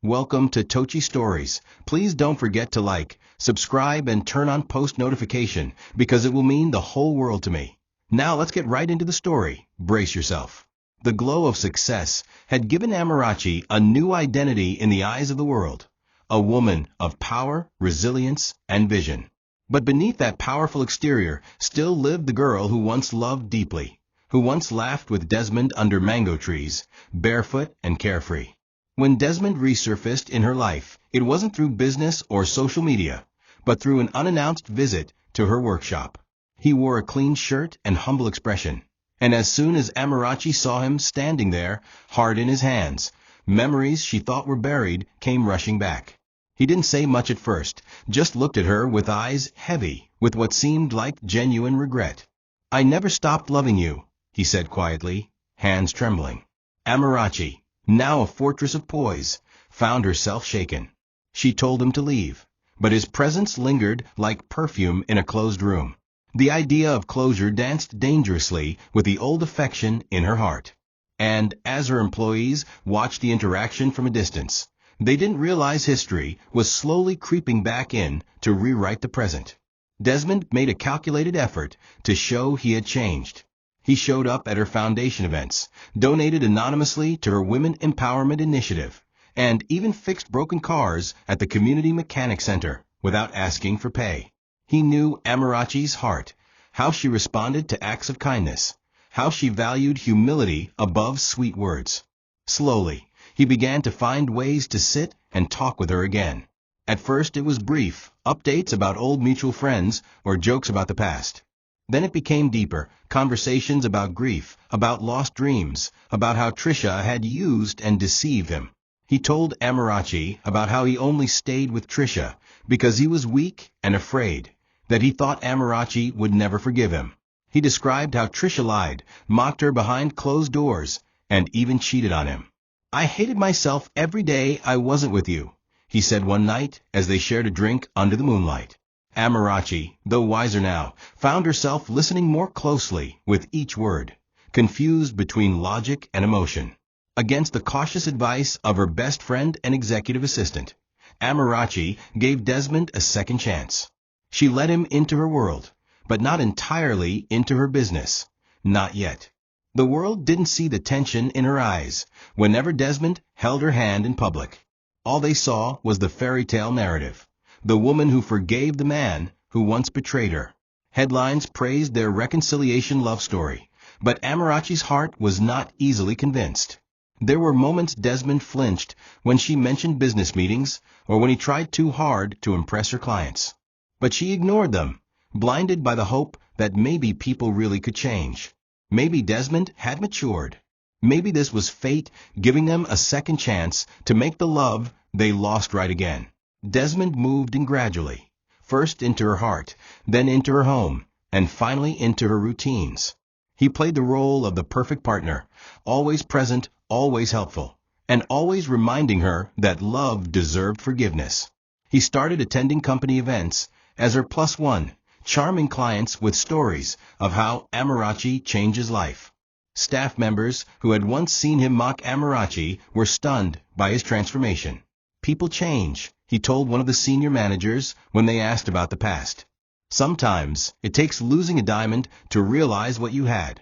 Welcome to Tochi Stories. Please don't forget to like, subscribe, and turn on post notification because it will mean the whole world to me. Now let's get right into the story. Brace yourself. The glow of success had given Amarachi a new identity in the eyes of the world. A woman of power, resilience, and vision. But beneath that powerful exterior still lived the girl who once loved deeply, who once laughed with Desmond under mango trees, barefoot and carefree. When Desmond resurfaced in her life, it wasn't through business or social media, but through an unannounced visit to her workshop. He wore a clean shirt and humble expression, and as soon as Amarachi saw him standing there, heart in his hands, memories she thought were buried came rushing back. He didn't say much at first, just looked at her with eyes heavy with what seemed like genuine regret. "I never stopped loving you," he said quietly, hands trembling. Amarachi, now a fortress of poise, found herself shaken. She told him to leave, but his presence lingered like perfume in a closed room. The idea of closure danced dangerously with the old affection in her heart. And as her employees watched the interaction from a distance, they didn't realize history was slowly creeping back in to rewrite the present. Desmond made a calculated effort to show he had changed. He showed up at her foundation events, donated anonymously to her Women Empowerment Initiative, and even fixed broken cars at the Community Mechanic Center without asking for pay. He knew Amarachi's heart, how she responded to acts of kindness, how she valued humility above sweet words. Slowly, he began to find ways to sit and talk with her again. At first it was brief, updates about old mutual friends or jokes about the past. Then it became deeper, conversations about grief, about lost dreams, about how Trisha had used and deceived him. He told Amarachi about how he only stayed with Trisha because he was weak and afraid, that he thought Amarachi would never forgive him. He described how Trisha lied, mocked her behind closed doors, and even cheated on him. "I hated myself every day I wasn't with you," he said one night as they shared a drink under the moonlight. Amarachi, though wiser now, found herself listening more closely with each word, confused between logic and emotion. Against the cautious advice of her best friend and executive assistant, Amarachi gave Desmond a second chance. She let him into her world, but not entirely into her business. Not yet. The world didn't see the tension in her eyes whenever Desmond held her hand in public. All they saw was the fairy tale narrative, the woman who forgave the man who once betrayed her. Headlines praised their reconciliation love story, but Amarachi's heart was not easily convinced. There were moments Desmond flinched when she mentioned business meetings or when he tried too hard to impress her clients. But she ignored them, blinded by the hope that maybe people really could change. Maybe Desmond had matured. Maybe this was fate giving them a second chance to make the love they lost right again. Desmond moved in gradually, first into her heart, then into her home, and finally into her routines. He played the role of the perfect partner, always present, always helpful, and always reminding her that love deserved forgiveness. He started attending company events as her plus one, charming clients with stories of how Amarachi changed his life. Staff members who had once seen him mock Amarachi were stunned by his transformation. "People change," he told one of the senior managers when they asked about the past. "Sometimes it takes losing a diamond to realize what you had."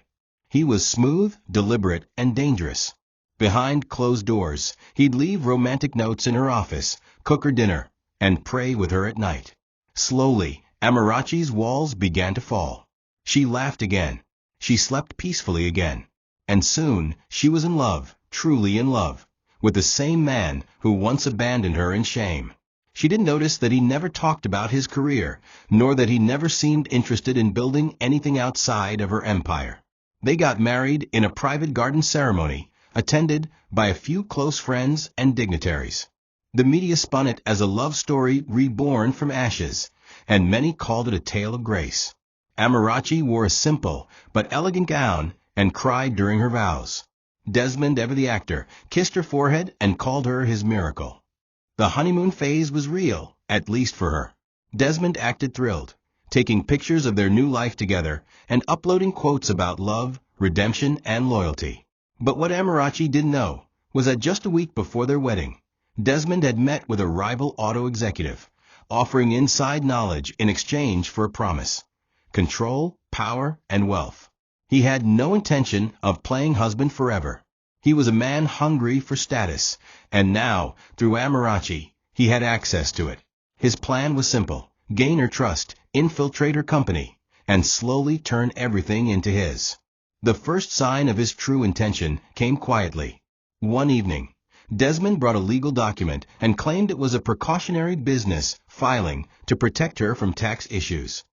He was smooth, deliberate, and dangerous. Behind closed doors, he'd leave romantic notes in her office, cook her dinner, and pray with her at night. Slowly, Amarachi's walls began to fall. She laughed again. She slept peacefully again. And soon she was in love, truly in love, with the same man who once abandoned her in shame. She didn't notice that he never talked about his career, nor that he never seemed interested in building anything outside of her empire. They got married in a private garden ceremony, attended by a few close friends and dignitaries. The media spun it as a love story reborn from ashes, and many called it a tale of grace. Amarachi wore a simple but elegant gown and cried during her vows. Desmond, ever the actor, kissed her forehead and called her his miracle. The honeymoon phase was real, at least for her. Desmond acted thrilled, taking pictures of their new life together and uploading quotes about love, redemption, and loyalty. But what Amarachi didn't know was that just a week before their wedding, Desmond had met with a rival auto executive, offering inside knowledge in exchange for a promise: control, power, and wealth. He had no intention of playing husband forever. He was a man hungry for status, and now, through Amarachi, he had access to it. His plan was simple: gain her trust, infiltrate her company, and slowly turn everything into his. The first sign of his true intention came quietly. One evening, Desmond brought a legal document and claimed it was a precautionary business filing to protect her from tax issues.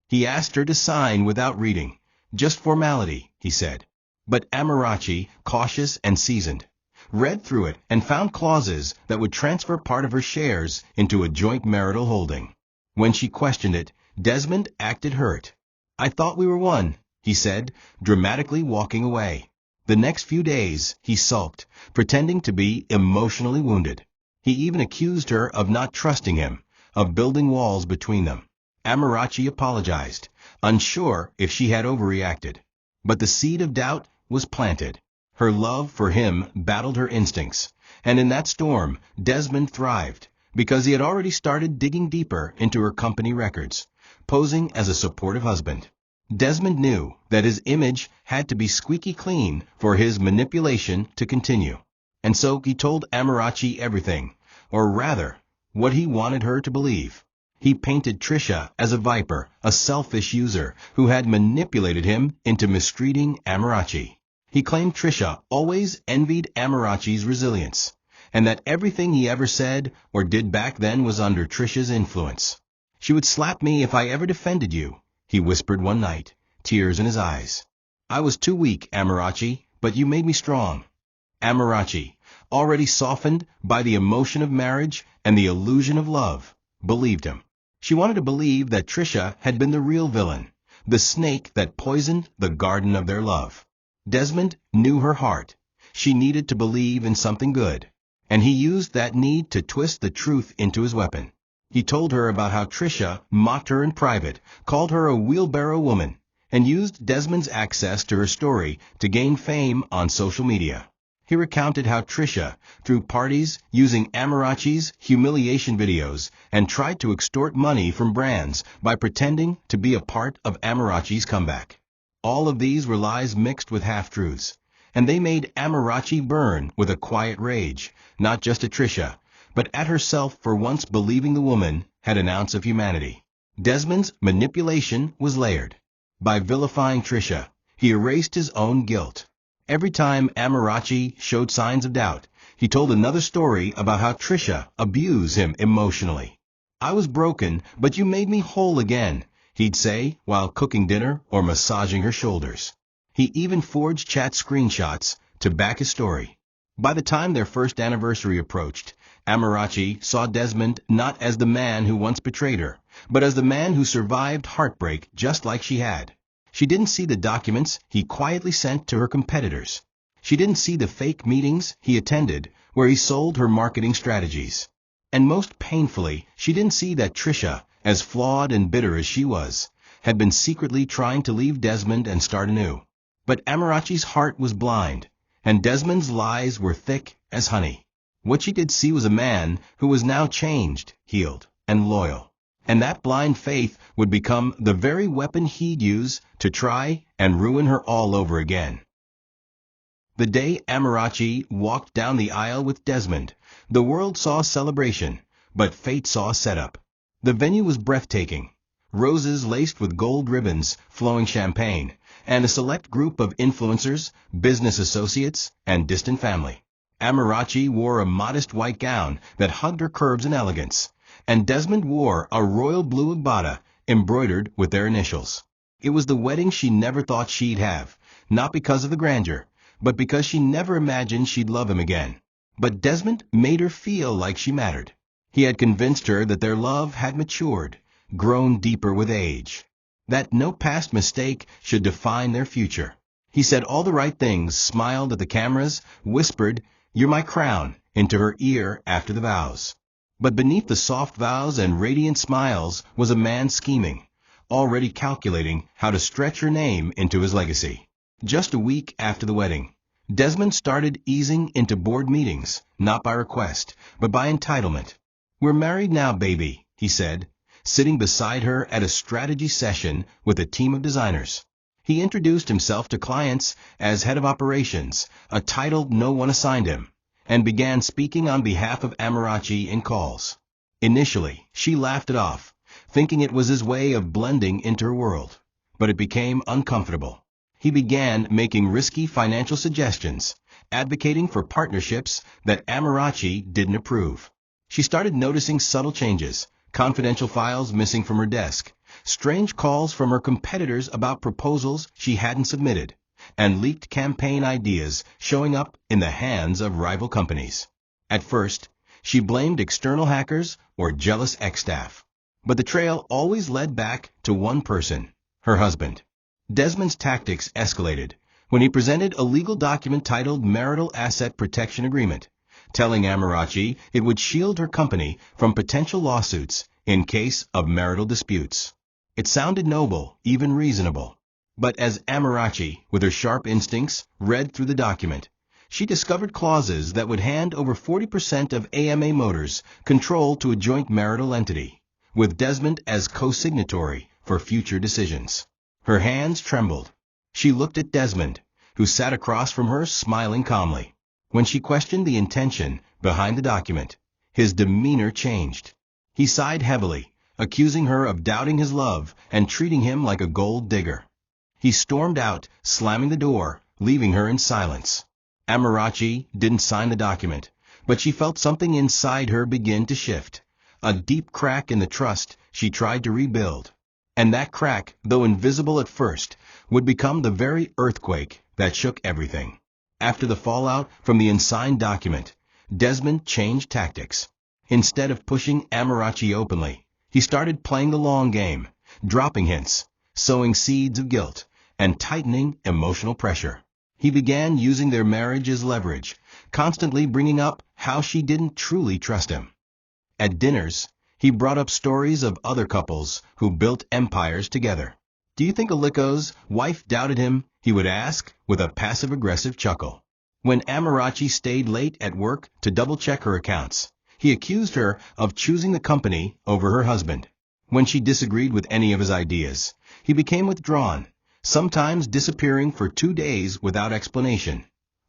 He asked her to sign without reading. Just formality, he said. But Amarachi, cautious and seasoned, read through it and found clauses that would transfer part of her shares into a joint marital holding. When she questioned it, Desmond acted hurt. "I thought we were one," he said, dramatically walking away. The next few days, he sulked, pretending to be emotionally wounded. He even accused her of not trusting him, of building walls between them. Amarachi apologized, unsure if she had overreacted. But the seed of doubt was planted. Her love for him battled her instincts, and in that storm, Desmond thrived, because he had already started digging deeper into her company records, posing as a supportive husband. Desmond knew that his image had to be squeaky clean for his manipulation to continue. And so he told Amarachi everything, or rather, what he wanted her to believe. He painted Trisha as a viper, a selfish user who had manipulated him into mistreating Amarachi. He claimed Trisha always envied Amarachi's resilience, and that everything he ever said or did back then was under Trisha's influence. "She would slap me if I ever defended you," he whispered one night, tears in his eyes. "I was too weak, Amarachi, but you made me strong." Amarachi, already softened by the emotion of marriage and the illusion of love, believed him. She wanted to believe that Trisha had been the real villain, the snake that poisoned the garden of their love. Desmond knew her heart. She needed to believe in something good, and he used that need to twist the truth into his weapon. He told her about how Trisha mocked her in private, called her a wheelbarrow woman, and used Desmond's access to her story to gain fame on social media. He recounted how Trisha threw parties using Amarachi's humiliation videos and tried to extort money from brands by pretending to be a part of Amarachi's comeback. All of these were lies mixed with half-truths, and they made Amarachi burn with a quiet rage, not just at Trisha, but at herself for once believing the woman had an ounce of humanity. Desmond's manipulation was layered. By vilifying Trisha, he erased his own guilt. Every time Amarachi showed signs of doubt, he told another story about how Trisha abused him emotionally. "I was broken, but you made me whole again," he'd say while cooking dinner or massaging her shoulders. He even forged chat screenshots to back his story. By the time their first anniversary approached, Amarachi saw Desmond not as the man who once betrayed her, but as the man who survived heartbreak just like she had. She didn't see the documents he quietly sent to her competitors. She didn't see the fake meetings he attended where he sold her marketing strategies. And most painfully, she didn't see that Trisha, as flawed and bitter as she was, had been secretly trying to leave Desmond and start anew. But Amarachi's heart was blind, and Desmond's lies were thick as honey. What she did see was a man who was now changed, healed, and loyal. And that blind faith would become the very weapon he'd use to try and ruin her all over again. The day Amarachi walked down the aisle with Desmond, the world saw celebration, but fate saw setup. The venue was breathtaking. Roses laced with gold ribbons, flowing champagne, and a select group of influencers, business associates, and distant family. Amarachi wore a modest white gown that hugged her curves and elegance, and Desmond wore a royal blue agbada embroidered with their initials. It was the wedding she never thought she'd have, not because of the grandeur, but because she never imagined she'd love him again. But Desmond made her feel like she mattered. He had convinced her that their love had matured, grown deeper with age, that no past mistake should define their future. He said all the right things, smiled at the cameras, whispered, "You're my crown," into her ear after the vows. But beneath the soft vows and radiant smiles was a man scheming, already calculating how to stretch her name into his legacy. Just a week after the wedding, Desmond started easing into board meetings, not by request, but by entitlement. "We're married now, baby," he said, sitting beside her at a strategy session with a team of designers. He introduced himself to clients as head of operations, a title no one assigned him, and began speaking on behalf of Amarachi in calls. Initially, she laughed it off, thinking it was his way of blending into her world. But it became uncomfortable. He began making risky financial suggestions, advocating for partnerships that Amarachi didn't approve. She started noticing subtle changes, confidential files missing from her desk, strange calls from her competitors about proposals she hadn't submitted, and leaked campaign ideas showing up in the hands of rival companies. At first, she blamed external hackers or jealous ex-staff. But the trail always led back to one person, her husband. Desmond's tactics escalated when he presented a legal document titled Marital Asset Protection Agreement, telling Amarachi it would shield her company from potential lawsuits in case of marital disputes. It sounded noble, even reasonable. But as Amarachi, with her sharp instincts, read through the document, she discovered clauses that would hand over 40% of AMA Motors control to a joint marital entity, with Desmond as co-signatory for future decisions. Her hands trembled. She looked at Desmond, who sat across from her smiling calmly. When she questioned the intention behind the document, his demeanor changed. He sighed heavily, accusing her of doubting his love and treating him like a gold digger. He stormed out, slamming the door, leaving her in silence. Amarachi didn't sign the document, but she felt something inside her begin to shift, a deep crack in the trust she tried to rebuild. And that crack, though invisible at first, would become the very earthquake that shook everything. After the fallout from the unsigned document, Desmond changed tactics. Instead of pushing Amarachi openly, he started playing the long game, dropping hints, sowing seeds of guilt, and tightening emotional pressure. He began using their marriage as leverage, constantly bringing up how she didn't truly trust him. At dinners, he brought up stories of other couples who built empires together. "Do you think Aliko's wife doubted him?" he would ask with a passive-aggressive chuckle. When Amarachi stayed late at work to double-check her accounts, he accused her of choosing the company over her husband. When she disagreed with any of his ideas, he became withdrawn, sometimes disappearing for 2 days without explanation,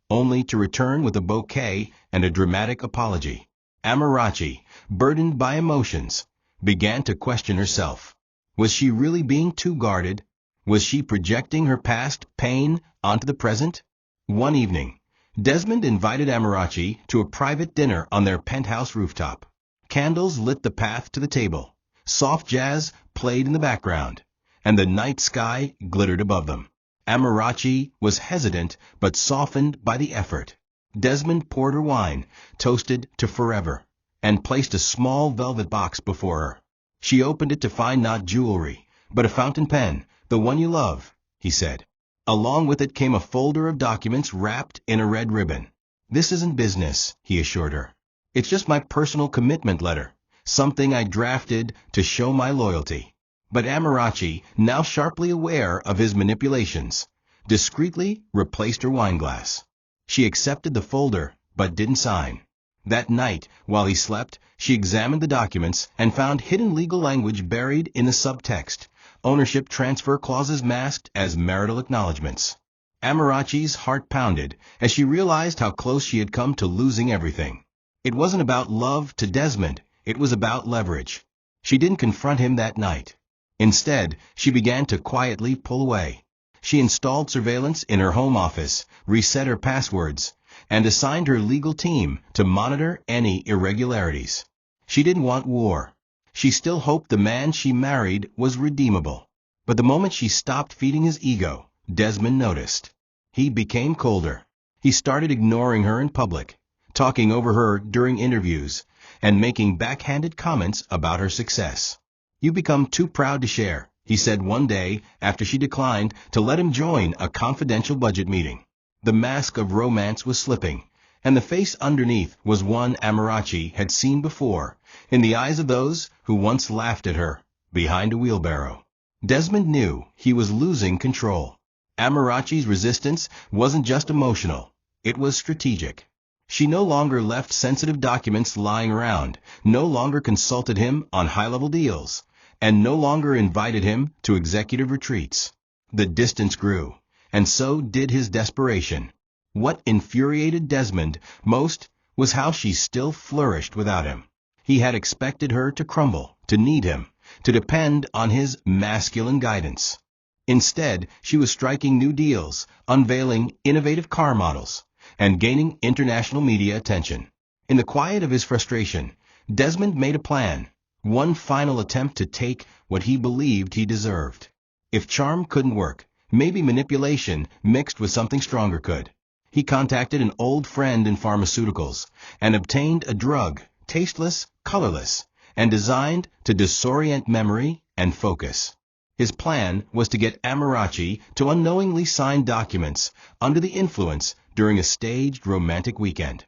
only to return with a bouquet and a dramatic apology. Amarachi, burdened by emotions, began to question herself. Was she really being too guarded? Was she projecting her past pain onto the present? One evening, Desmond invited Amarachi to a private dinner on their penthouse rooftop. Candles lit the path to the table, soft jazz played in the background, and the night sky glittered above them. Amarachi was hesitant but softened by the effort. Desmond poured her wine, toasted to forever, and placed a small velvet box before her. She opened it to find not jewelry, but a fountain pen, "The one you love," he said. Along with it came a folder of documents wrapped in a red ribbon. "This isn't business," he assured her. "It's just my personal commitment letter, something I drafted to show my loyalty." But Amarachi, now sharply aware of his manipulations, discreetly replaced her wineglass. She accepted the folder, but didn't sign. That night, while he slept, she examined the documents and found hidden legal language buried in the subtext, ownership transfer clauses masked as marital acknowledgments. Amarachi's heart pounded as she realized how close she had come to losing everything. It wasn't about love to Desmond, it was about leverage. She didn't confront him that night. Instead, she began to quietly pull away. She installed surveillance in her home office, reset her passwords, and assigned her legal team to monitor any irregularities. She didn't want war. She still hoped the man she married was redeemable. But the moment she stopped feeding his ego, Desmond noticed. He became colder. He started ignoring her in public, talking over her during interviews, and making backhanded comments about her success. "You become too proud to share," he said one day after she declined to let him join a confidential budget meeting. The mask of romance was slipping, and the face underneath was one Amarachi had seen before, in the eyes of those who once laughed at her, behind a wheelbarrow. Desmond knew he was losing control. Amarachi's resistance wasn't just emotional, It was strategic. She no longer left sensitive documents lying around, no longer consulted him on high-level deals, and no longer invited him to executive retreats. The distance grew, and so did his desperation. What infuriated Desmond most was how she still flourished without him. He had expected her to crumble, to need him, to depend on his masculine guidance. Instead, she was striking new deals, unveiling innovative car models, and gaining international media attention. In the quiet of his frustration, Desmond made a plan, one final attempt to take what he believed he deserved. If charm couldn't work, maybe manipulation mixed with something stronger could. He contacted an old friend in pharmaceuticals and obtained a drug, tasteless, colorless, and designed to disorient memory and focus. His plan was to get Amarachi to unknowingly sign documents under the influence during a staged romantic weekend.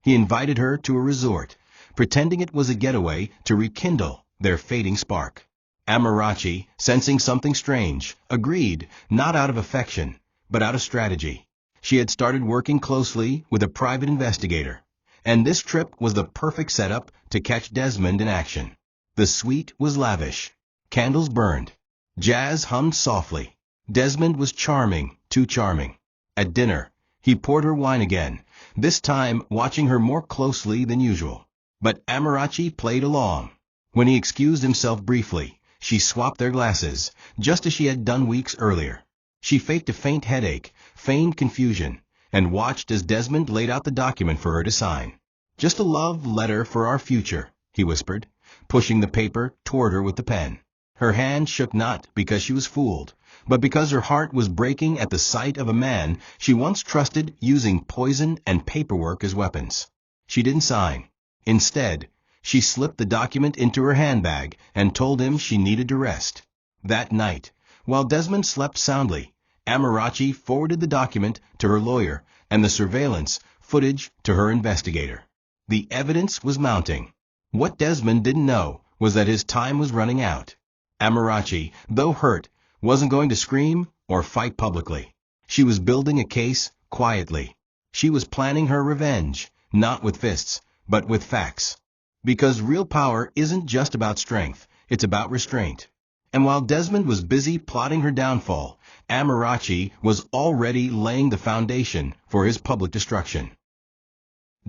He invited her to a resort, pretending it was a getaway to rekindle their fading spark. Amarachi, sensing something strange, agreed, not out of affection, but out of strategy. She had started working closely with a private investigator, and this trip was the perfect setup to catch Desmond in action. The suite was lavish. Candles burned. Jazz hummed softly. Desmond was charming, too charming. At dinner, he poured her wine again, this time watching her more closely than usual. But Amarachi played along. When he excused himself briefly, she swapped their glasses, just as she had done weeks earlier. She faked a faint headache, feigned confusion, and watched as Desmond laid out the document for her to sign. "Just a love letter for our future," he whispered, pushing the paper toward her with the pen. Her hand shook not because she was fooled, but because her heart was breaking at the sight of a man she once trusted using poison and paperwork as weapons. She didn't sign. Instead, she slipped the document into her handbag and told him she needed to rest. That night, while Desmond slept soundly, Amarachi forwarded the document to her lawyer and the surveillance footage to her investigator. The evidence was mounting. What Desmond didn't know was that his time was running out. Amarachi, though hurt, wasn't going to scream or fight publicly. She was building a case quietly. She was planning her revenge, not with fists, but with facts. Because real power isn't just about strength, it's about restraint. And while Desmond was busy plotting her downfall, Amarachi was already laying the foundation for his public destruction.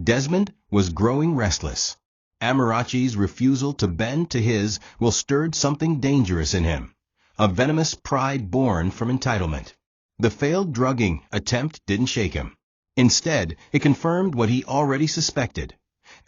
Desmond was growing restless. Amarachi's refusal to bend to his will stirred something dangerous in him, a venomous pride born from entitlement. The failed drugging attempt didn't shake him. Instead, it confirmed what he already suspected.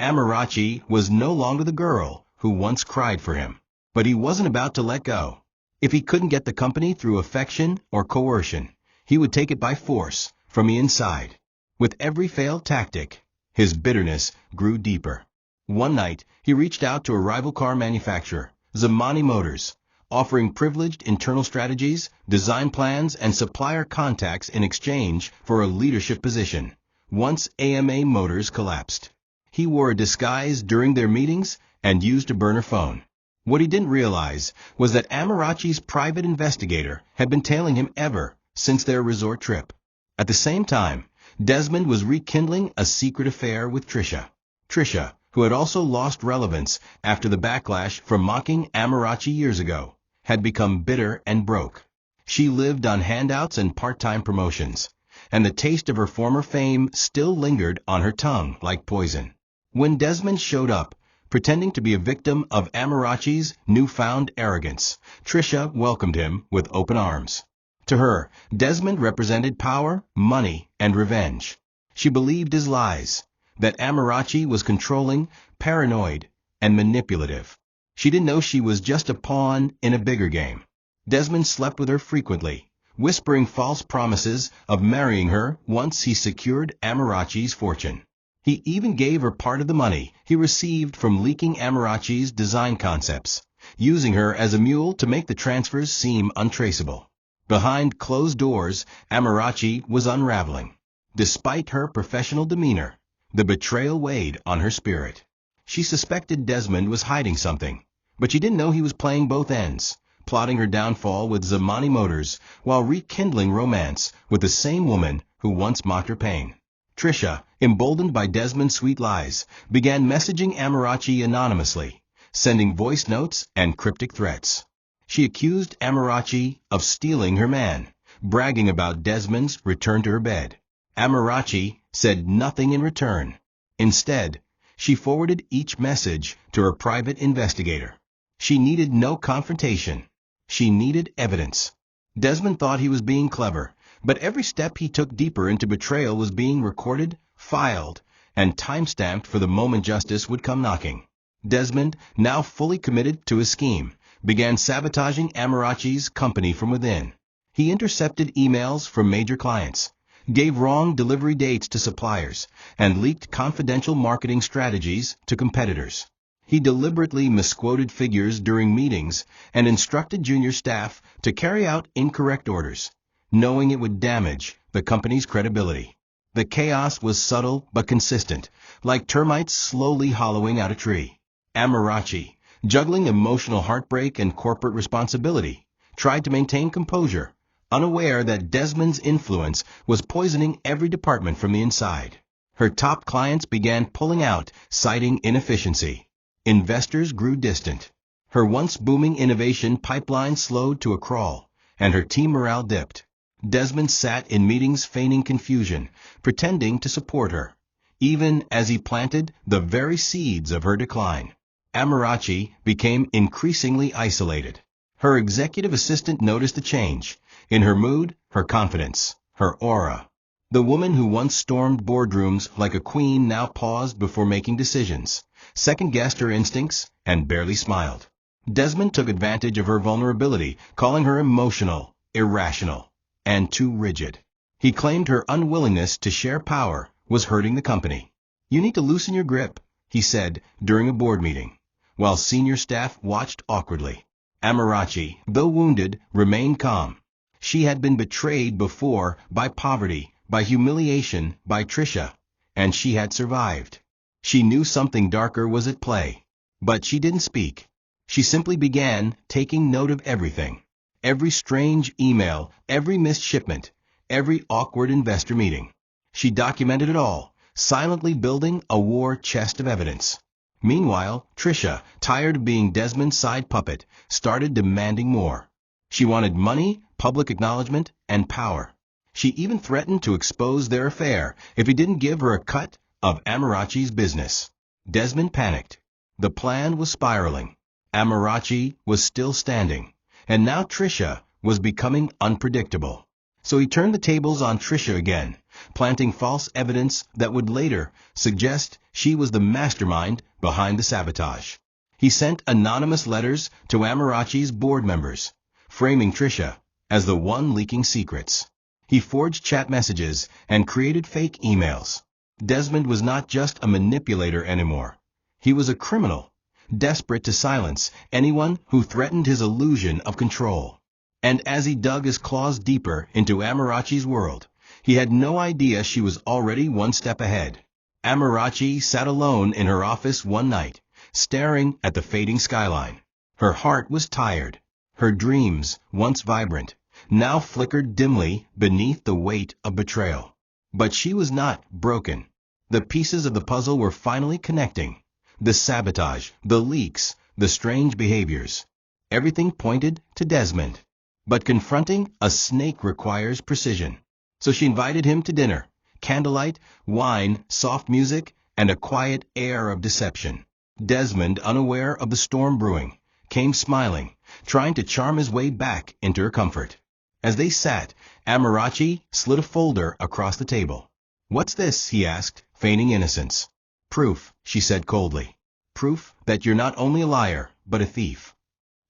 Amarachi was no longer the girl who once cried for him, but he wasn't about to let go. If he couldn't get the company through affection or coercion, he would take it by force from the inside. With every failed tactic, his bitterness grew deeper. One night, he reached out to a rival car manufacturer, Zamani Motors, offering privileged internal strategies, design plans, and supplier contacts in exchange for a leadership position. Once AMA Motors collapsed, he wore a disguise during their meetings and used a burner phone. What he didn't realize was that Amarachi's private investigator had been tailing him ever since their resort trip. At the same time, Desmond was rekindling a secret affair with Trisha. Trisha, who had also lost relevance after the backlash from mocking Amarachi years ago, had become bitter and broke. She lived on handouts and part-time promotions, and the taste of her former fame still lingered on her tongue like poison. When Desmond showed up, pretending to be a victim of Amarachi's newfound arrogance, Trisha welcomed him with open arms. To her, Desmond represented power, money, and revenge. She believed his lies, that Amarachi was controlling, paranoid, and manipulative. She didn't know she was just a pawn in a bigger game. Desmond slept with her frequently, whispering false promises of marrying her once he secured Amarachi's fortune. He even gave her part of the money he received from leaking Amarachi's design concepts, using her as a mule to make the transfers seem untraceable. Behind closed doors, Amarachi was unraveling. Despite her professional demeanor, the betrayal weighed on her spirit. She suspected Desmond was hiding something, but she didn't know he was playing both ends, plotting her downfall with Zamani Motors while rekindling romance with the same woman who once mocked her pain. Trisha, emboldened by Desmond's sweet lies, began messaging Amarachi anonymously, sending voice notes and cryptic threats. She accused Amarachi of stealing her man, bragging about Desmond's return to her bed. Amarachi said nothing in return. Instead, she forwarded each message to her private investigator. She needed no confrontation. She needed evidence. Desmond thought he was being clever, but every step he took deeper into betrayal was being recorded, filed, and time-stamped for the moment justice would come knocking. Desmond, now fully committed to his scheme, began sabotaging Amarachi's company from within. He intercepted emails from major clients, gave wrong delivery dates to suppliers, and leaked confidential marketing strategies to competitors. He deliberately misquoted figures during meetings and instructed junior staff to carry out incorrect orders, knowing it would damage the company's credibility. The chaos was subtle but consistent, like termites slowly hollowing out a tree. Amarachi, juggling emotional heartbreak and corporate responsibility, tried to maintain composure, unaware that Desmond's influence was poisoning every department from the inside. Her top clients began pulling out, citing inefficiency. Investors grew distant. Her once booming innovation pipeline slowed to a crawl, and her team morale dipped. Desmond sat in meetings feigning confusion, pretending to support her, even as he planted the very seeds of her decline. Amarachi became increasingly isolated. Her executive assistant noticed the change in her mood, her confidence, her aura. The woman who once stormed boardrooms like a queen now paused before making decisions, second-guessed her instincts, and barely smiled. Desmond took advantage of her vulnerability, calling her emotional, irrational, and too rigid. He claimed her unwillingness to share power was hurting the company. "You need to loosen your grip," he said during a board meeting, while senior staff watched awkwardly. Amarachi, though wounded, remained calm. She had been betrayed before by poverty, by humiliation, by Trisha, and she had survived. She knew something darker was at play, but she didn't speak. She simply began taking note of everything. Every strange email, every missed shipment, every awkward investor meeting. She documented it all, silently building a war chest of evidence. Meanwhile, Trisha, tired of being Desmond's side puppet, started demanding more. She wanted money, public acknowledgement, and power. She even threatened to expose their affair if he didn't give her a cut of Amarachi's business. Desmond panicked. The plan was spiraling. Amarachi was still standing, and now Trisha was becoming unpredictable. So he turned the tables on Trisha again, planting false evidence that would later suggest she was the mastermind behind the sabotage. He sent anonymous letters to Amarachi's board members, framing Trisha as the one leaking secrets. He forged chat messages and created fake emails. Desmond was not just a manipulator anymore. He was a criminal, desperate to silence anyone who threatened his illusion of control. And as he dug his claws deeper into Amarachi's world, he had no idea she was already one step ahead. Amarachi sat alone in her office one night, staring at the fading skyline. Her heart was tired. Her dreams, once vibrant, now flickered dimly beneath the weight of betrayal. But she was not broken. The pieces of the puzzle were finally connecting. The sabotage, the leaks, the strange behaviors. Everything pointed to Desmond. But confronting a snake requires precision. So she invited him to dinner. Candlelight, wine, soft music, and a quiet air of deception. Desmond, unaware of the storm brewing, came smiling, trying to charm his way back into her comfort. As they sat, Amarachi slid a folder across the table. "What's this?" he asked, feigning innocence. "Proof," she said coldly. "Proof that you're not only a liar, but a thief."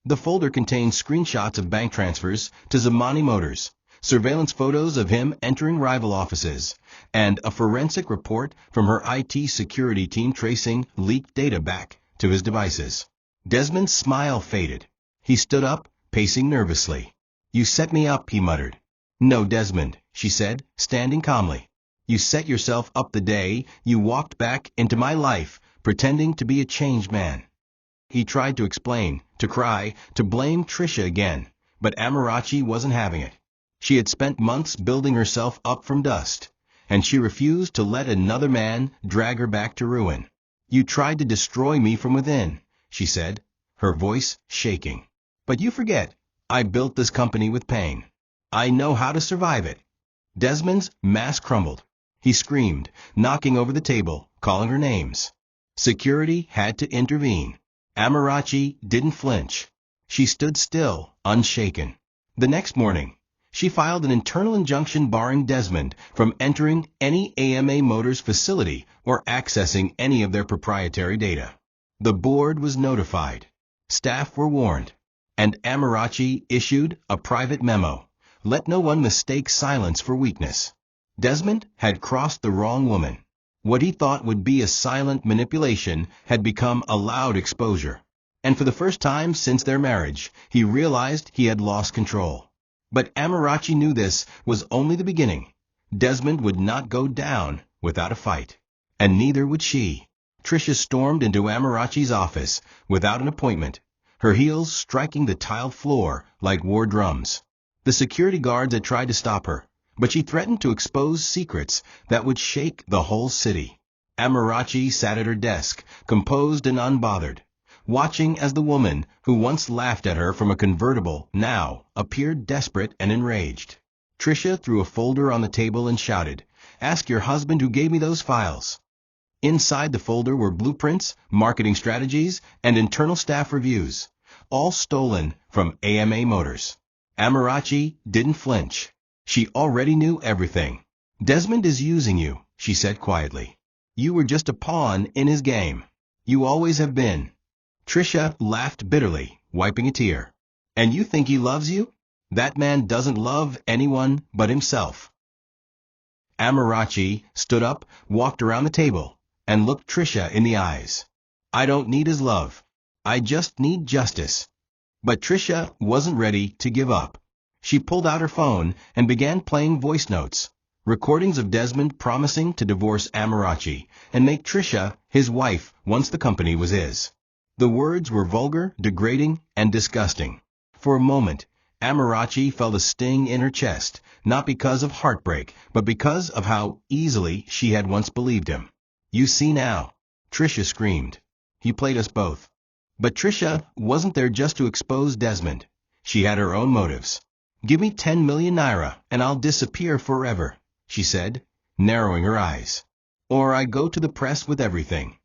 The folder contained screenshots of bank transfers to Zamani Motors, surveillance photos of him entering rival offices, and a forensic report from her IT security team tracing leaked data back to his devices. Desmond's smile faded. He stood up, pacing nervously. "You set me up," he muttered. "No, Desmond," she said, standing calmly. "You set yourself up the day you walked back into my life, pretending to be a changed man." He tried to explain, to cry, to blame Trisha again, but Amarachi wasn't having it. She had spent months building herself up from dust, and she refused to let another man drag her back to ruin. "You tried to destroy me from within," she said, her voice shaking. "But you forget, I built this company with pain. I know how to survive it." Desmond's mask crumbled. He screamed, knocking over the table, calling her names. Security had to intervene. Amarachi didn't flinch. She stood still, unshaken. The next morning, she filed an internal injunction barring Desmond from entering any AMA Motors facility or accessing any of their proprietary data. The board was notified. Staff were warned. And Amarachi issued a private memo. Let no one mistake silence for weakness. Desmond had crossed the wrong woman. What he thought would be a silent manipulation had become a loud exposure. And for the first time since their marriage, he realized he had lost control. But Amarachi knew this was only the beginning. Desmond would not go down without a fight. And neither would she. Trisha stormed into Amarachi's office without an appointment, her heels striking the tiled floor like war drums. The security guards had tried to stop her, but she threatened to expose secrets that would shake the whole city. Amarachi sat at her desk, composed and unbothered, watching as the woman who once laughed at her from a convertible now appeared desperate and enraged. Trisha threw a folder on the table and shouted, "Ask your husband who gave me those files." Inside the folder were blueprints, marketing strategies, and internal staff reviews, all stolen from AMA Motors. Amarachi didn't flinch. She already knew everything. "Desmond is using you," she said quietly. "You were just a pawn in his game. You always have been." Trisha laughed bitterly, wiping a tear. "And you think he loves you? That man doesn't love anyone but himself." Amarachi stood up, walked around the table, and looked Trisha in the eyes. "I don't need his love. I just need justice." But Trisha wasn't ready to give up. She pulled out her phone and began playing voice notes, recordings of Desmond promising to divorce Amarachi and make Trisha his wife once the company was his. The words were vulgar, degrading, and disgusting. For a moment, Amarachi felt a sting in her chest, not because of heartbreak, but because of how easily she had once believed him. "You see now," Trisha screamed. "He played us both." But Trisha wasn't there just to expose Desmond. She had her own motives. "Give me 10 million naira and I'll disappear forever," she said, narrowing her eyes. "Or I go to the press with everything."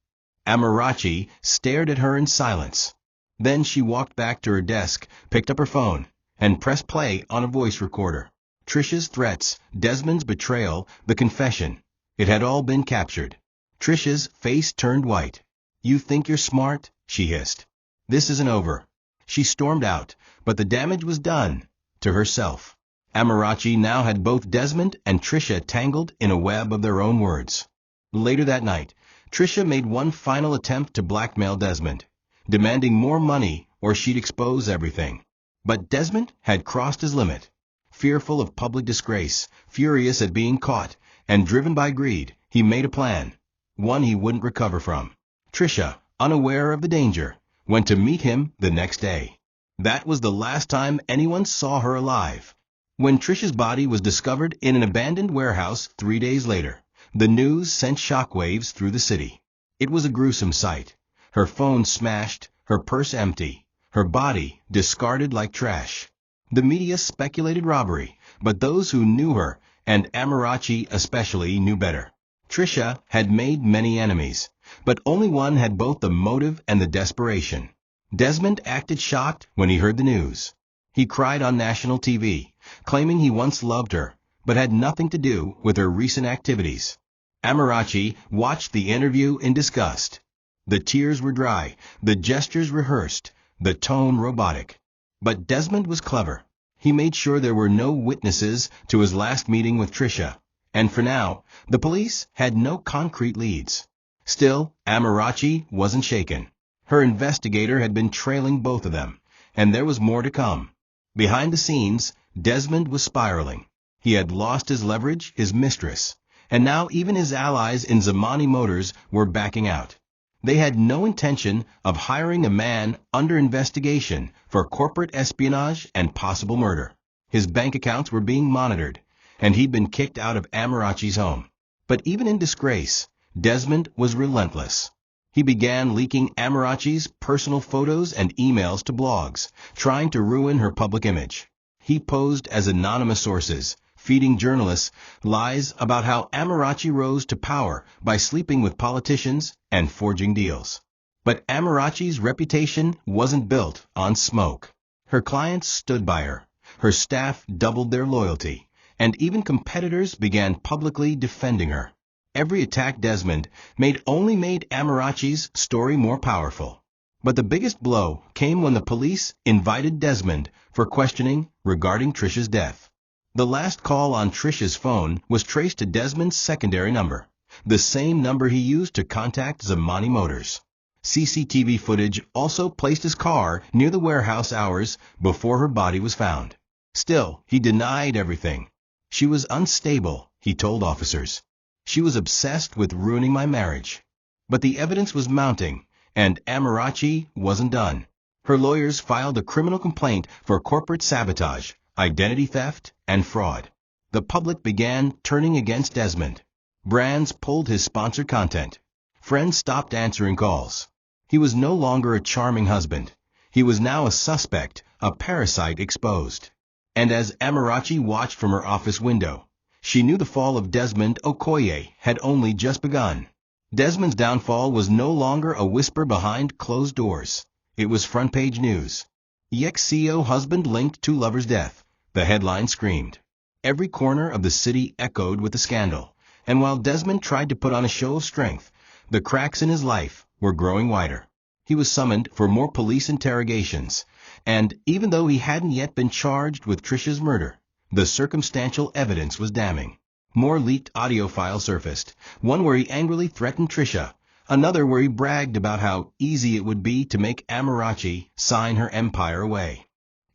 Amarachi stared at her in silence. Then she walked back to her desk, picked up her phone, and pressed play on a voice recorder. Trisha's threats, Desmond's betrayal, the confession. It had all been captured. Trisha's face turned white. "You think you're smart?" she hissed. "This isn't over." She stormed out, but the damage was done to herself. Amarachi now had both Desmond and Trisha tangled in a web of their own words. Later that night, Trisha made one final attempt to blackmail Desmond, demanding more money or she'd expose everything. But Desmond had crossed his limit. Fearful of public disgrace, furious at being caught, and driven by greed, he made a plan, one he wouldn't recover from. Trisha, unaware of the danger, went to meet him the next day. That was the last time anyone saw her alive. When Trisha's body was discovered in an abandoned warehouse 3 days later, the news sent shockwaves through the city. It was a gruesome sight. Her phone smashed, her purse empty, her body discarded like trash. The media speculated robbery, but those who knew her, and Amarachi especially, knew better. Trisha had made many enemies, but only one had both the motive and the desperation. Desmond acted shocked when he heard the news. He cried on national TV, claiming he once loved her, but had nothing to do with her recent activities. Amarachi watched the interview in disgust. The tears were dry, the gestures rehearsed, the tone robotic. But Desmond was clever. He made sure there were no witnesses to his last meeting with Trisha, and for now, the police had no concrete leads. Still, Amarachi wasn't shaken. Her investigator had been trailing both of them, and there was more to come. Behind the scenes, Desmond was spiraling. He had lost his leverage, his mistress, and now even his allies in Zamani Motors were backing out. They had no intention of hiring a man under investigation for corporate espionage and possible murder. His bank accounts were being monitored, and he'd been kicked out of Amarachi's home. But even in disgrace, Desmond was relentless. He began leaking Amarachis' personal photos and emails to blogs, trying to ruin her public image. He posed as anonymous sources, feeding journalists lies about how Amarachi rose to power by sleeping with politicians and forging deals. But Amarachi's reputation wasn't built on smoke. Her clients stood by her. Her staff doubled their loyalty, and even competitors began publicly defending her. Every attack Desmond made only made Amarachi's story more powerful. But the biggest blow came when the police invited Desmond for questioning regarding Trisha's death. The last call on Trisha's phone was traced to Desmond's secondary number, the same number he used to contact Zamani Motors. CCTV footage also placed his car near the warehouse hours before her body was found. Still, he denied everything. She was unstable, he told officers. She was obsessed with ruining my marriage. But the evidence was mounting, and Amarachi wasn't done. Her lawyers filed a criminal complaint for corporate sabotage, identity theft, and fraud. The public began turning against Desmond. Brands pulled his sponsored content. Friends stopped answering calls. He was no longer a charming husband. He was now a suspect, a parasite exposed. And as Amarachi watched from her office window, she knew the fall of Desmond Okoye had only just begun. Desmond's downfall was no longer a whisper behind closed doors. It was front-page news. Ex-CEO husband linked to lover's death, the headline screamed. Every corner of the city echoed with the scandal, and while Desmond tried to put on a show of strength, the cracks in his life were growing wider. He was summoned for more police interrogations, and even though he hadn't yet been charged with Trisha's murder, the circumstantial evidence was damning. More leaked audio files surfaced, one where he angrily threatened Trisha, another where he bragged about how easy it would be to make Amarachi sign her empire away.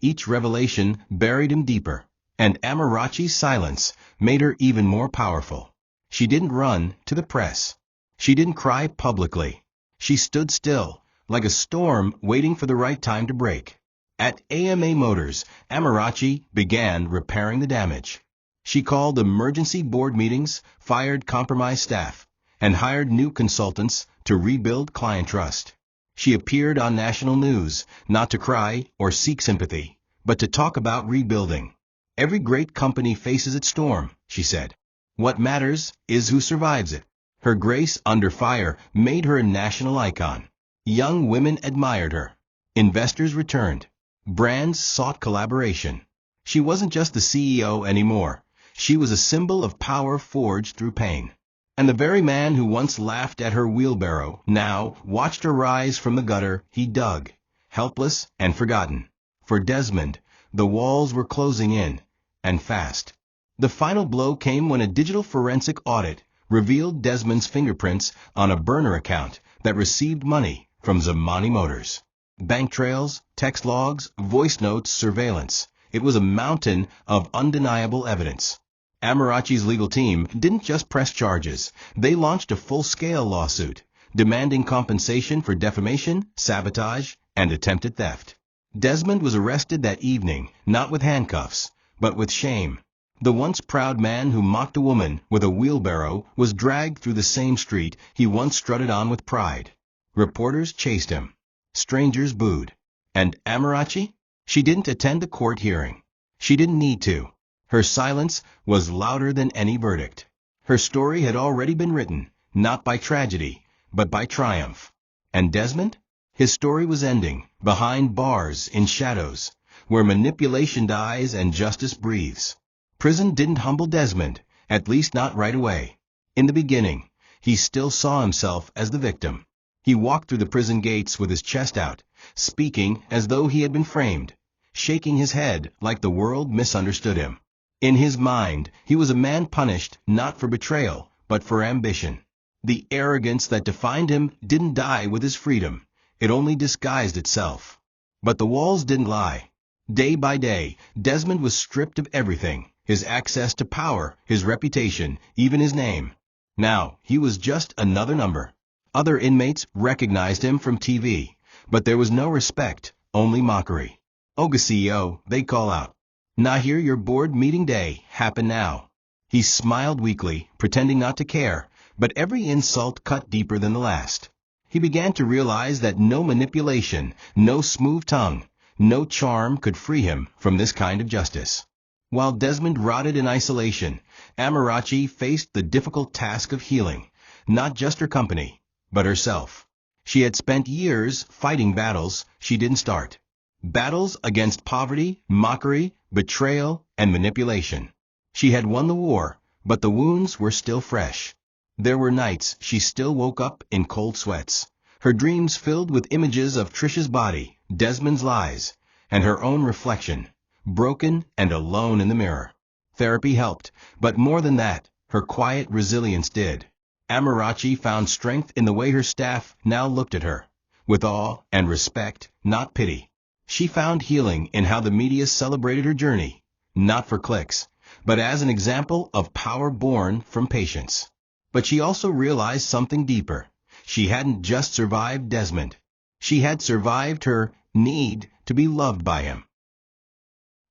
Each revelation buried him deeper, and Amarachi's silence made her even more powerful. She didn't run to the press. She didn't cry publicly. She stood still, like a storm waiting for the right time to break. At AMA Motors, Amarachi began repairing the damage. She called emergency board meetings, fired compromised staff, and hired new consultants to rebuild client trust. She appeared on national news, not to cry or seek sympathy, but to talk about rebuilding. Every great company faces its storm, she said. What matters is who survives it. Her grace under fire made her a national icon. Young women admired her. Investors returned. Brands sought collaboration. She wasn't just the CEO anymore. She was a symbol of power forged through pain. And the very man who once laughed at her wheelbarrow now watched her rise from the gutter he dug, helpless and forgotten. For Desmond, the walls were closing in, and fast. The final blow came when a digital forensic audit revealed Desmond's fingerprints on a burner account that received money from Zamani Motors. Bank trails, text logs, voice notes, surveillance. It was a mountain of undeniable evidence. Amarachi's legal team didn't just press charges. They launched a full-scale lawsuit, demanding compensation for defamation, sabotage, and attempted theft. Desmond was arrested that evening, not with handcuffs, but with shame. The once proud man who mocked a woman with a wheelbarrow was dragged through the same street he once strutted on with pride. Reporters chased him. Strangers booed. And Amarachi? She didn't attend the court hearing. She didn't need to. Her silence was louder than any verdict. Her story had already been written, not by tragedy, but by triumph. And Desmond? His story was ending, behind bars, in shadows, where manipulation dies and justice breathes. Prison didn't humble Desmond, at least not right away. In the beginning, he still saw himself as the victim. He walked through the prison gates with his chest out, speaking as though he had been framed, shaking his head like the world misunderstood him. In his mind, he was a man punished not for betrayal, but for ambition. The arrogance that defined him didn't die with his freedom. It only disguised itself. But the walls didn't lie. Day by day, Desmond was stripped of everything, his access to power, his reputation, even his name. Now, he was just another number. Other inmates recognized him from TV, but there was no respect, only mockery. "Oga CEO," they call out. "Not here, your board meeting day, happen now." He smiled weakly, pretending not to care, but every insult cut deeper than the last. He began to realize that no manipulation, no smooth tongue, no charm could free him from this kind of justice. While Desmond rotted in isolation, Amarachi faced the difficult task of healing, not just her company, but herself. She had spent years fighting battles she didn't start. Battles against poverty, mockery, betrayal, and manipulation. She had won the war, but the wounds were still fresh. There were nights she still woke up in cold sweats, her dreams filled with images of Trisha's body, Desmond's lies, and her own reflection, broken and alone in the mirror. Therapy helped, but more than that, her quiet resilience did. Amarachi found strength in the way her staff now looked at her, with awe and respect, not pity. She found healing in how the media celebrated her journey, not for clicks, but as an example of power born from patience. But she also realized something deeper. She hadn't just survived Desmond. She had survived her need to be loved by him.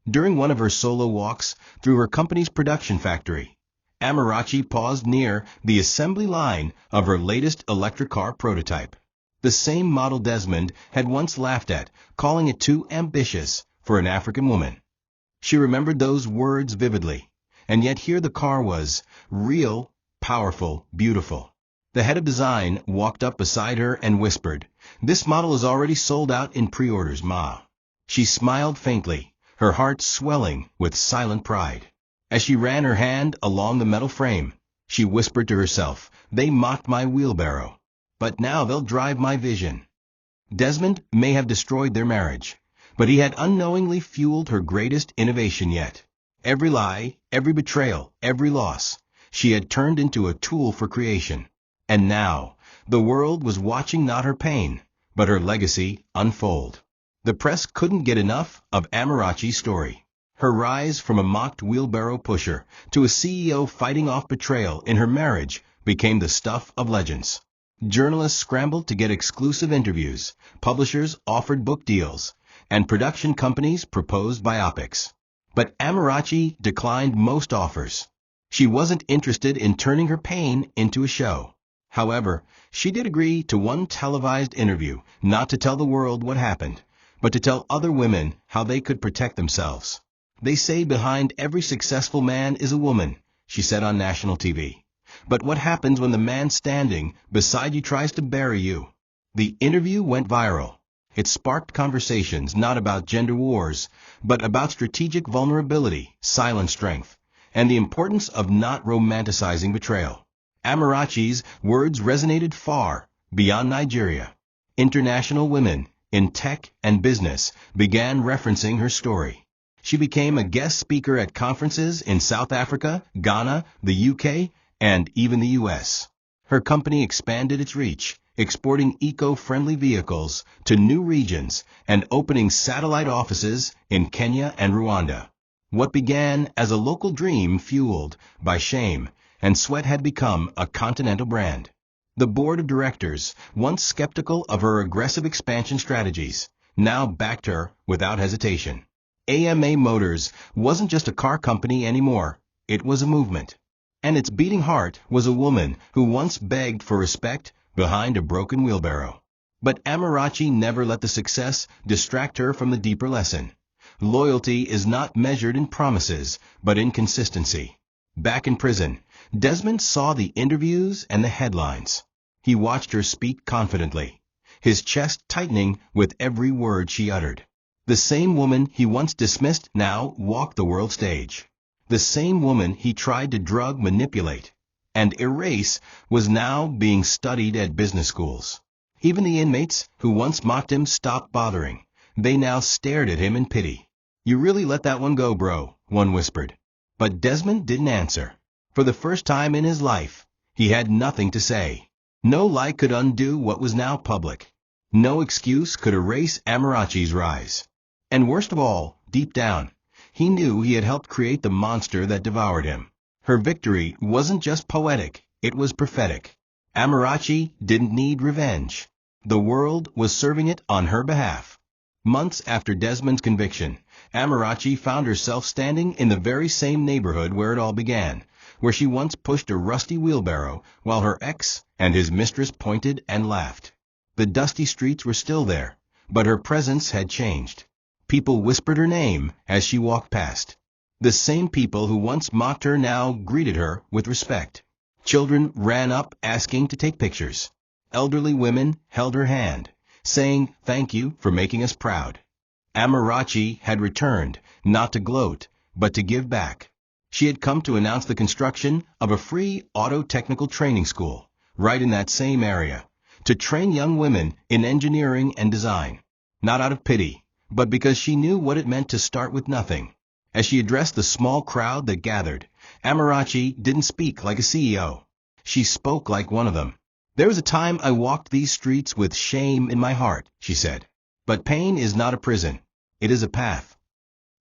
During one of her solo walks through her company's production factory, Amarachi paused near the assembly line of her latest electric car prototype. The same model Desmond had once laughed at, calling it too ambitious for an African woman. She remembered those words vividly, and yet here the car was, real, powerful, beautiful. The head of design walked up beside her and whispered, "This model is already sold out in pre-orders, Ma." She smiled faintly, her heart swelling with silent pride. As she ran her hand along the metal frame, she whispered to herself, "They mocked my wheelbarrow, but now they'll drive my vision." Desmond may have destroyed their marriage, but he had unknowingly fueled her greatest innovation yet. Every lie, every betrayal, every loss, she had turned into a tool for creation. And now, the world was watching not her pain, but her legacy unfold. The press couldn't get enough of Amarachi's story. Her rise from a mocked wheelbarrow pusher to a CEO fighting off betrayal in her marriage became the stuff of legends. Journalists scrambled to get exclusive interviews, publishers offered book deals, and production companies proposed biopics. But Amarachi declined most offers. She wasn't interested in turning her pain into a show. However, she did agree to one televised interview, not to tell the world what happened, but to tell other women how they could protect themselves. "They say behind every successful man is a woman," she said on national TV. "But what happens when the man standing beside you tries to bury you?" The interview went viral. It sparked conversations not about gender wars, but about strategic vulnerability, silent strength, and the importance of not romanticizing betrayal. Amarachi's words resonated far beyond Nigeria. International women in tech and business began referencing her story. She became a guest speaker at conferences in South Africa, Ghana, the UK, and even the US. Her company expanded its reach, exporting eco-friendly vehicles to new regions and opening satellite offices in Kenya and Rwanda. What began as a local dream fueled by shame and sweat had become a continental brand. The board of directors, once skeptical of her aggressive expansion strategies, now backed her without hesitation. AMA Motors wasn't just a car company anymore, it was a movement. And its beating heart was a woman who once begged for respect behind a broken wheelbarrow. But Amarachi never let the success distract her from the deeper lesson. Loyalty is not measured in promises, but in consistency. Back in prison, Desmond saw the interviews and the headlines. He watched her speak confidently, his chest tightening with every word she uttered. The same woman he once dismissed now walked the world stage. The same woman he tried to drug, manipulate, and erase was now being studied at business schools. Even the inmates who once mocked him stopped bothering. They now stared at him in pity. "You really let that one go, bro," one whispered. But Desmond didn't answer. For the first time in his life, he had nothing to say. No lie could undo what was now public. No excuse could erase Amarachi's rise. And worst of all, deep down, he knew he had helped create the monster that devoured him. Her victory wasn't just poetic, it was prophetic. Amarachi didn't need revenge. The world was serving it on her behalf. Months after Desmond's conviction, Amarachi found herself standing in the very same neighborhood where it all began, where she once pushed a rusty wheelbarrow while her ex and his mistress pointed and laughed. The dusty streets were still there, but her presence had changed. People whispered her name as she walked past. The same people who once mocked her now greeted her with respect. Children ran up asking to take pictures. Elderly women held her hand, saying, "Thank you for making us proud." Amarachi had returned, not to gloat, but to give back. She had come to announce the construction of a free auto-technical training school, right in that same area, to train young women in engineering and design. Not out of pity, but because she knew what it meant to start with nothing. As she addressed the small crowd that gathered, Amarachi didn't speak like a CEO. She spoke like one of them. "There was a time I walked these streets with shame in my heart," she said. "But pain is not a prison. It is a path."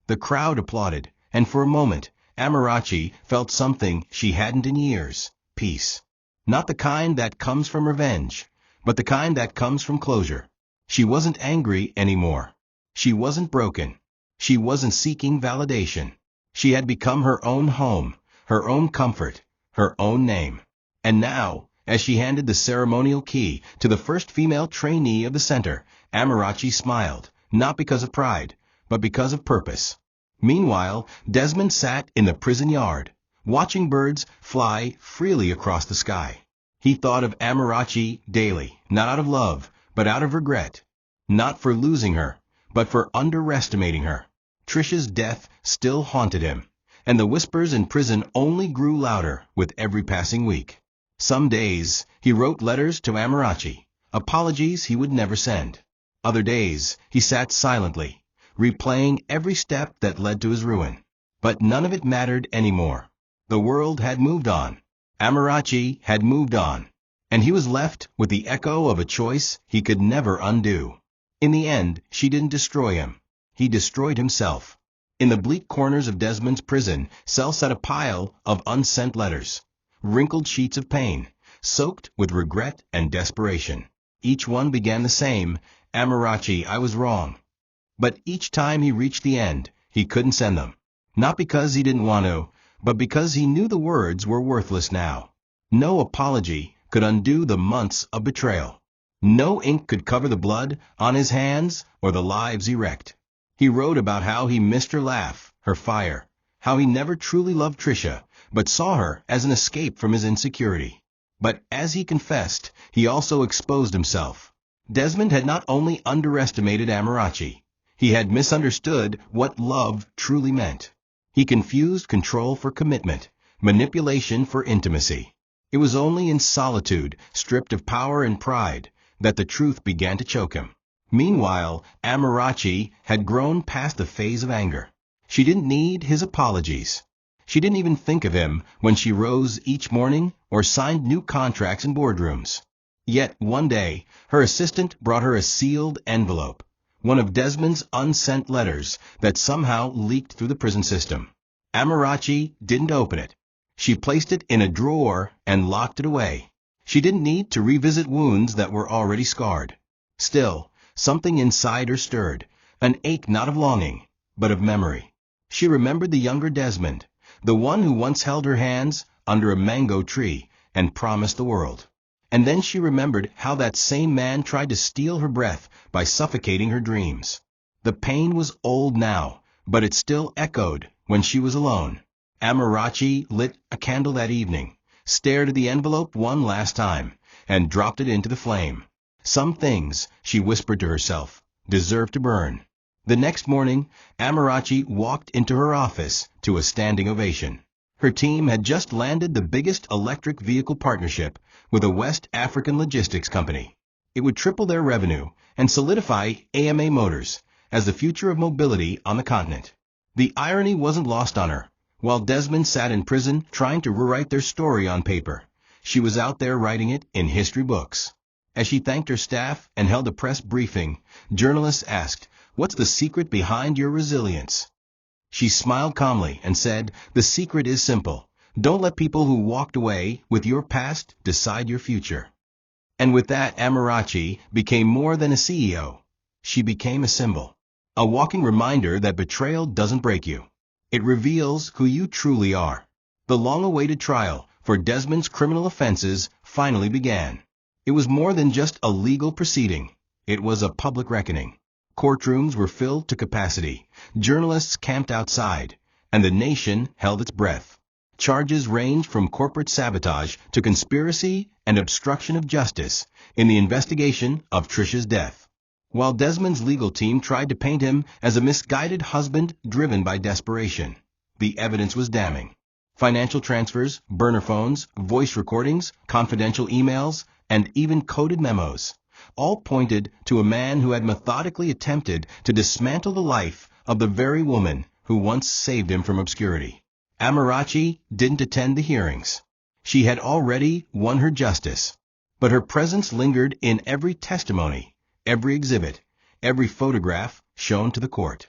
The crowd applauded, and for a moment, Amarachi felt something she hadn't in years: peace. Not the kind that comes from revenge, but the kind that comes from closure. She wasn't angry anymore. She wasn't broken. She wasn't seeking validation. She had become her own home, her own comfort, her own name. And now, as she handed the ceremonial key to the first female trainee of the center, Amarachi smiled, not because of pride, but because of purpose. Meanwhile, Desmond sat in the prison yard, watching birds fly freely across the sky. He thought of Amarachi daily, not out of love, but out of regret. Not for losing her, but for underestimating her. Trisha's death still haunted him, and the whispers in prison only grew louder with every passing week. Some days, he wrote letters to Amarachi, apologies he would never send. Other days, he sat silently, replaying every step that led to his ruin. But none of it mattered anymore. The world had moved on. Amarachi had moved on. And he was left with the echo of a choice he could never undo. In the end, she didn't destroy him. He destroyed himself. In the bleak corners of Desmond's prison, cell sat a pile of unsent letters, wrinkled sheets of pain, soaked with regret and desperation. Each one began the same: "Amarachi, I was wrong." But each time he reached the end, he couldn't send them. Not because he didn't want to, but because he knew the words were worthless now. No apology could undo the months of betrayal. No ink could cover the blood on his hands or the lives he wrecked. He wrote about how he missed her laugh, her fire, how he never truly loved Trisha, but saw her as an escape from his insecurity. But as he confessed, he also exposed himself. Desmond had not only underestimated Amarachi, he had misunderstood what love truly meant. He confused control for commitment, manipulation for intimacy. It was only in solitude, stripped of power and pride, that the truth began to choke him. Meanwhile, Amarachi had grown past the phase of anger. She didn't need his apologies. She didn't even think of him when she rose each morning or signed new contracts in boardrooms. Yet one day, her assistant brought her a sealed envelope, one of Desmond's unsent letters that somehow leaked through the prison system. Amarachi didn't open it. She placed it in a drawer and locked it away. She didn't need to revisit wounds that were already scarred. Still, something inside her stirred, an ache not of longing, but of memory. She remembered the younger Desmond, the one who once held her hands under a mango tree and promised the world. And then she remembered how that same man tried to steal her breath by suffocating her dreams. The pain was old now, but it still echoed when she was alone. Amarachi lit a candle that evening, stared at the envelope one last time, and dropped it into the flame. Some things, she whispered to herself, deserve to burn. The next morning, Amarachi walked into her office to a standing ovation. Her team had just landed the biggest electric vehicle partnership with a West African logistics company. It would triple their revenue and solidify AMA Motors as the future of mobility on the continent. The irony wasn't lost on her. While Desmond sat in prison trying to rewrite their story on paper, she was out there writing it in history books. As she thanked her staff and held a press briefing, journalists asked, "What's the secret behind your resilience?" She smiled calmly and said, "The secret is simple. Don't let people who walked away with your past decide your future." And with that, Amarachi became more than a CEO. She became a symbol. A walking reminder that betrayal doesn't break you. It reveals who you truly are. The long-awaited trial for Desmond's criminal offenses finally began. It was more than just a legal proceeding. It was a public reckoning. Courtrooms were filled to capacity, journalists camped outside, and the nation held its breath. Charges ranged from corporate sabotage to conspiracy and obstruction of justice in the investigation of Trisha's death. While Desmond's legal team tried to paint him as a misguided husband driven by desperation, the evidence was damning. Financial transfers, burner phones, voice recordings, confidential emails, and even coded memos all pointed to a man who had methodically attempted to dismantle the life of the very woman who once saved him from obscurity. Amarachi didn't attend the hearings. She had already won her justice, but her presence lingered in every testimony, every exhibit, every photograph shown to the court.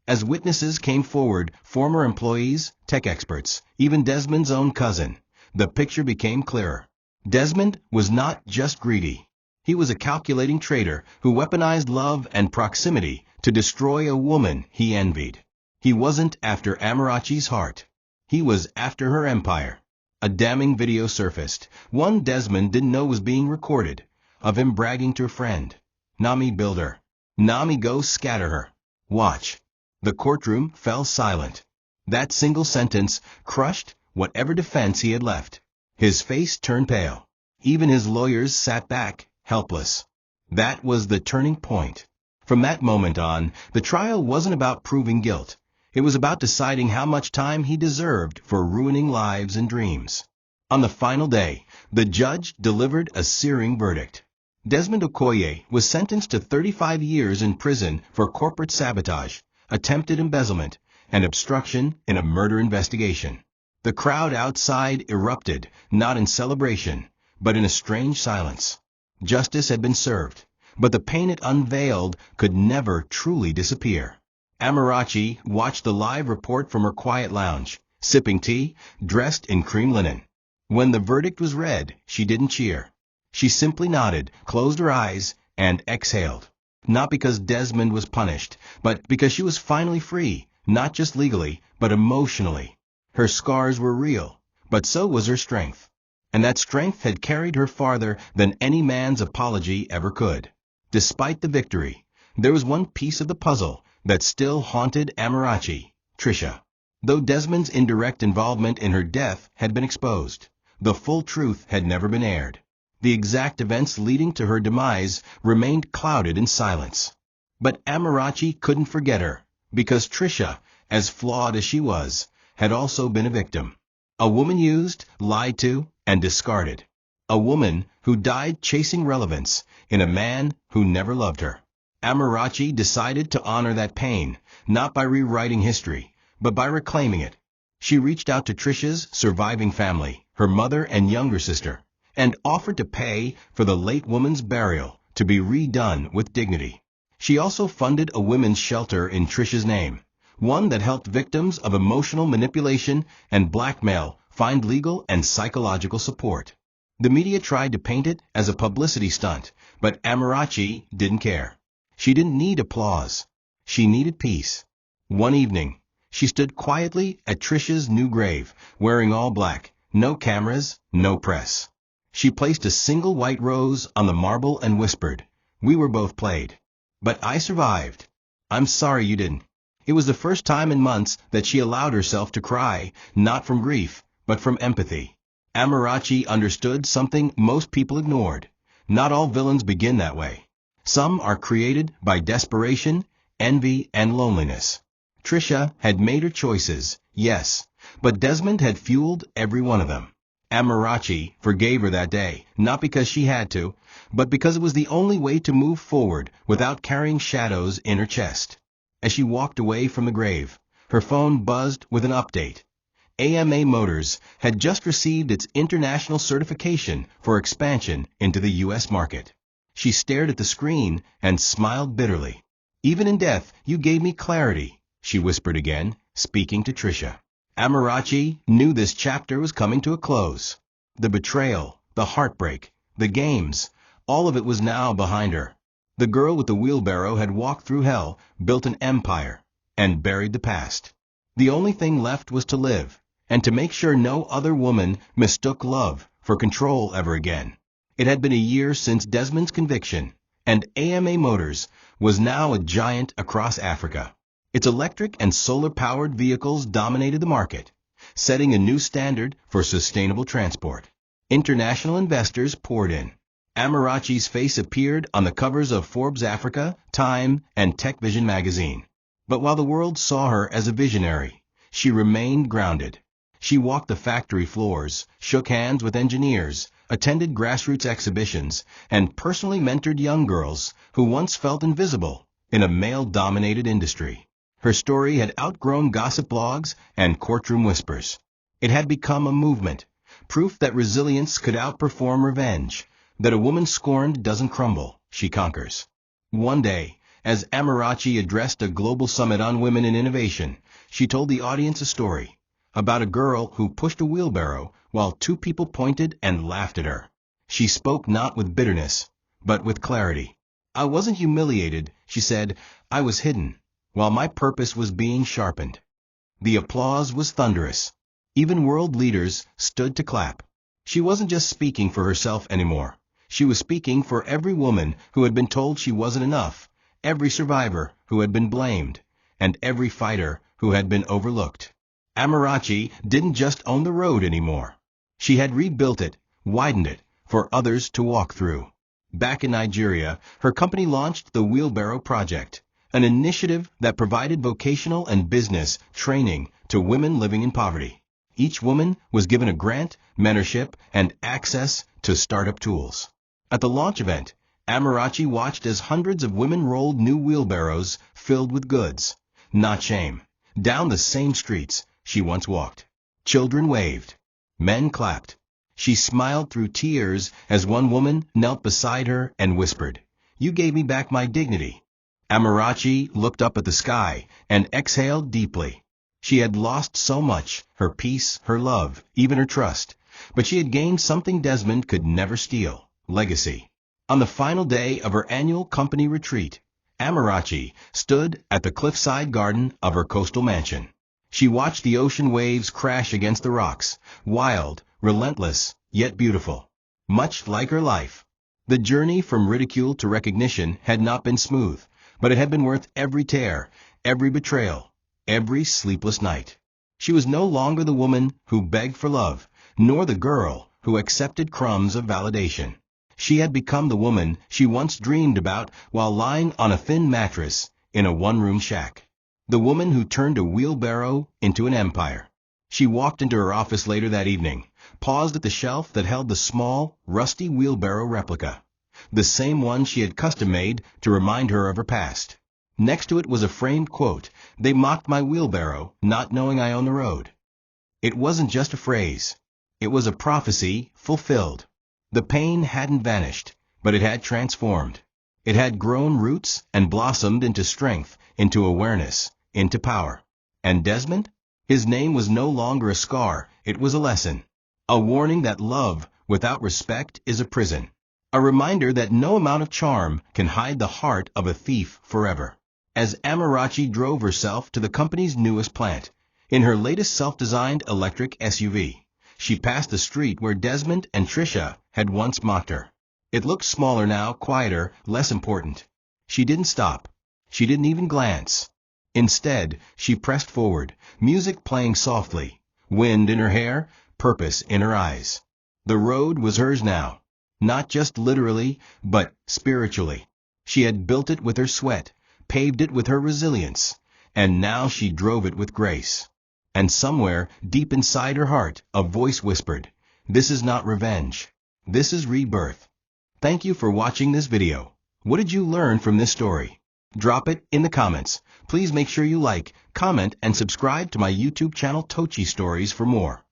As witnesses came forward, former employees, tech experts, even Desmond's own cousin, the picture became clearer. Desmond was not just greedy. He was a calculating traitor who weaponized love and proximity to destroy a woman he envied. He wasn't after Amarachi's heart. He was after her empire. A damning video surfaced, one Desmond didn't know was being recorded, of him bragging to a friend. "Nami build her. Nami go scatter her. Watch." The courtroom fell silent. That single sentence crushed whatever defense he had left. His face turned pale. Even his lawyers sat back, helpless. That was the turning point. From that moment on, the trial wasn't about proving guilt. It was about deciding how much time he deserved for ruining lives and dreams. On the final day, the judge delivered a searing verdict. Desmond Okoye was sentenced to 35 years in prison for corporate sabotage, attempted embezzlement, and obstruction in a murder investigation. The crowd outside erupted, not in celebration, but in a strange silence. Justice had been served, but the pain it unveiled could never truly disappear. Amarachi watched the live report from her quiet lounge, sipping tea, dressed in cream linen. When the verdict was read, she didn't cheer. She simply nodded, closed her eyes, and exhaled. Not because Desmond was punished, but because she was finally free, not just legally, but emotionally. Her scars were real, but so was her strength. And that strength had carried her farther than any man's apology ever could. Despite the victory, there was one piece of the puzzle that still haunted Amarachi, Trisha. Though Desmond's indirect involvement in her death had been exposed, the full truth had never been aired. The exact events leading to her demise remained clouded in silence. But Amarachi couldn't forget her, because Trisha, as flawed as she was, had also been a victim. A woman used, lied to, and discarded. A woman who died chasing relevance in a man who never loved her. Amarachi decided to honor that pain, not by rewriting history, but by reclaiming it. She reached out to Trisha's surviving family, her mother and younger sister, and offered to pay for the late woman's burial to be redone with dignity. She also funded a women's shelter in Trisha's name, one that helped victims of emotional manipulation and blackmail find legal and psychological support. The media tried to paint it as a publicity stunt, but Amarachi didn't care. She didn't need applause. She needed peace. One evening, she stood quietly at Trisha's new grave, wearing all black, no cameras, no press. She placed a single white rose on the marble and whispered, "We were both played. But I survived. I'm sorry you didn't." It was the first time in months that she allowed herself to cry, not from grief, but from empathy. Amarachi understood something most people ignored. Not all villains begin that way. Some are created by desperation, envy, and loneliness. Trisha had made her choices, yes, but Desmond had fueled every one of them. Amarachi forgave her that day, not because she had to, but because it was the only way to move forward without carrying shadows in her chest. As she walked away from the grave, her phone buzzed with an update. AMA Motors had just received its international certification for expansion into the U.S. market. She stared at the screen and smiled bitterly. "Even in death, you gave me clarity," she whispered again, speaking to Trisha. Amarachi knew this chapter was coming to a close. The betrayal, the heartbreak, the games, all of it was now behind her. The girl with the wheelbarrow had walked through hell, built an empire, and buried the past. The only thing left was to live, and to make sure no other woman mistook love for control ever again. It had been a year since Desmond's conviction, and AMA Motors was now a giant across Africa. Its electric and solar-powered vehicles dominated the market, setting a new standard for sustainable transport. International investors poured in. Amarachi's face appeared on the covers of Forbes Africa, Time, and TechVision magazine. But while the world saw her as a visionary, she remained grounded. She walked the factory floors, shook hands with engineers, attended grassroots exhibitions, and personally mentored young girls who once felt invisible in a male-dominated industry. Her story had outgrown gossip blogs and courtroom whispers. It had become a movement, proof that resilience could outperform revenge, that a woman scorned doesn't crumble, she conquers. One day, as Amarachi addressed a global summit on women in innovation, she told the audience a story about a girl who pushed a wheelbarrow while two people pointed and laughed at her. She spoke not with bitterness, but with clarity. I wasn't humiliated, she said. I was hidden, while my purpose was being sharpened. The applause was thunderous. Even world leaders stood to clap. She wasn't just speaking for herself anymore. She was speaking for every woman who had been told she wasn't enough, every survivor who had been blamed, and every fighter who had been overlooked. Amarachi didn't just own the road anymore. She had rebuilt it, widened it, for others to walk through. Back in Nigeria, her company launched the Wheelbarrow Project, an initiative that provided vocational and business training to women living in poverty. Each woman was given a grant, mentorship, and access to startup tools. At the launch event, Amarachi watched as hundreds of women rolled new wheelbarrows filled with goods, not shame, down the same streets she once walked. Children waved. Men clapped. She smiled through tears as one woman knelt beside her and whispered, "You gave me back my dignity." Amarachi looked up at the sky and exhaled deeply. She had lost so much, her peace, her love, even her trust, but she had gained something Desmond could never steal, legacy. On the final day of her annual company retreat, Amarachi stood at the cliffside garden of her coastal mansion. She watched the ocean waves crash against the rocks, wild, relentless, yet beautiful. Much like her life, the journey from ridicule to recognition had not been smooth, but it had been worth every tear, every betrayal, every sleepless night. She was no longer the woman who begged for love, nor the girl who accepted crumbs of validation. She had become the woman she once dreamed about while lying on a thin mattress in a one-room shack. The woman who turned a wheelbarrow into an empire. She walked into her office later that evening, paused at the shelf that held the small, rusty wheelbarrow replica, the same one she had custom-made to remind her of her past. Next to it was a framed quote, "They mocked my wheelbarrow, not knowing I own the road." It wasn't just a phrase. It was a prophecy fulfilled. The pain hadn't vanished, but it had transformed. It had grown roots and blossomed into strength, into awareness, into power. And Desmond? His name was no longer a scar, it was a lesson. A warning that love without respect is a prison. A reminder that no amount of charm can hide the heart of a thief forever. As Amarachi drove herself to the company's newest plant, in her latest self-designed electric SUV, she passed the street where Desmond and Trisha had once mocked her. It looked smaller now, quieter, less important. She didn't stop. She didn't even glance. Instead, she pressed forward, music playing softly, wind in her hair, purpose in her eyes. The road was hers now, not just literally, but spiritually. She had built it with her sweat, paved it with her resilience, and now she drove it with grace. And somewhere, deep inside her heart, a voice whispered, "This is not revenge. This is rebirth." Thank you for watching this video. What did you learn from this story? Drop it in the comments. Please make sure you like, comment, and subscribe to my YouTube channel Tochi Stories for more.